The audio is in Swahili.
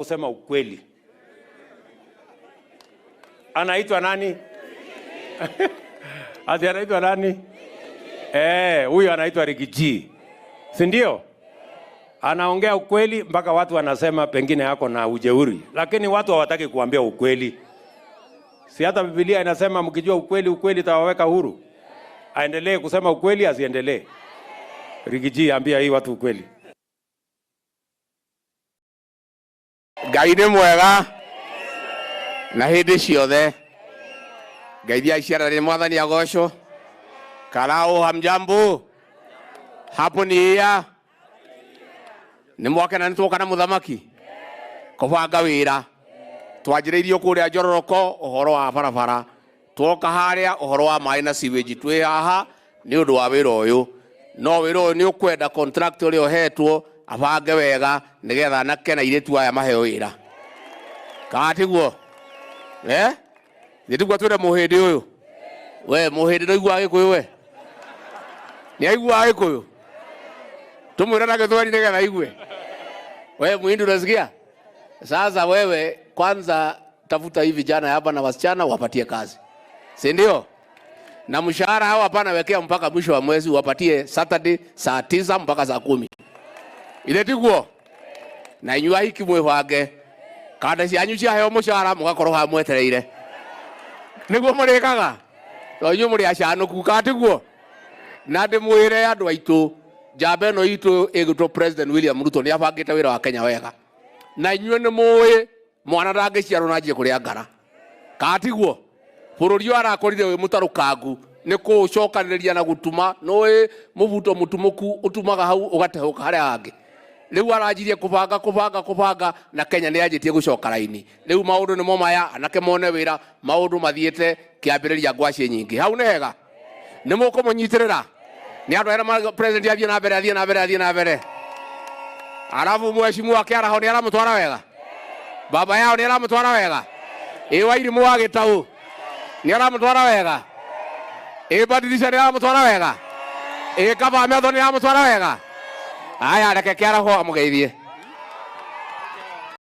kusema ukweli. Anaitwa nani? Ati anaitwa nani? Huyu anaitwa Rigiji. Si ndio? Anaongea ukweli mpaka watu wanasema pengine yako na ujeuri. Lakini watu hawataki kuambia ukweli. Si hata Biblia inasema mkijua ukweli, ukweli tawaweka huru. Aendelee kusema ukweli, asiendelee? Rigiji, ambia hii watu ukweli. Ngai nĩ mwega na hĩndĩ ciothe. Ngeithia iciara rĩ Mwathani agocwo. Karao hamjambo. Hapo ni here. Nĩ mwakena nĩ twoka na mũthamaki kũbanga wĩra. Twanjĩrĩirio kũrĩa Njororoko ũhoro wa barabara. Twoka harĩa ũhoro wa maĩ na sewage. Twĩ haha nĩ ũndũ wa wĩra ũyũ. No wĩra ũyũ nĩ ũkwenda contract ũrĩa ũhetwo abange wega nigetha nake na iretu aya maheo wĩra. Katiguo nĩtiguo twĩre mũhĩndĩ ũyũ. We mũhĩndĩ nĩiguaga Gĩkũyũ we? Nĩaiguaga Gĩkũyũ? Tumwĩre na Gĩthweri nigetha igue. We Mhindi unasikia? Sasa wewe kwanza tafuta hivi vijana hapa na wasichana wapatie kazi. Si ndio? Na mshahara hao hapana wekea mpaka mwisho wa mwezi, wapatie Saturday saa 9 mpaka saa 10. Ile tiguo. Na inyua hiki mwĩbange. Kada cianyu cia heo mũcara mũgakorwo ha mwetereire. Nĩguo mũrĩkaga. To inyuĩ mũrĩ acanũku katiguo. Na ndĩmwĩre andũ aitũ njamba ĩno itũ ĩgĩtwo President William Ruto nĩ abangĩte wĩra wa Kenya wega. Na inyuĩ nĩ mũĩ mwana ndangĩciarwo na njĩra kũrĩa ngara. Katiguo. Bũrũri arakorire wĩ mũtarũkangu nĩ kũcokanĩrĩria na gũtuma nũĩ mũbuto mũtumũku ũtumaga hau ũgatehũka harĩa hangĩ. Rĩu aranjirie kubanga na Kenya nĩ yanjĩtie gũcoka raini. Rĩu maũndũ nĩ momaya anake mone wĩra maũndũ mathiĩte kĩambĩrĩria ngwaci nyingĩ. Hau nĩ hega. Nĩ mũkũmũnyitĩrĩra. Nĩ andũ era president athiĩ na mbere. Arabu mheshimiwa wake araho nĩ aramũtwara wega. Baba yao nĩ aramũtwara wega. Wairimũ wa Gĩtaũ nĩ aramũtwara wega. Badilisha nĩ aramũtwara wega. Kaba Metho nĩ aramũtwara wega. Aya reke kĩaraho amũgeithie.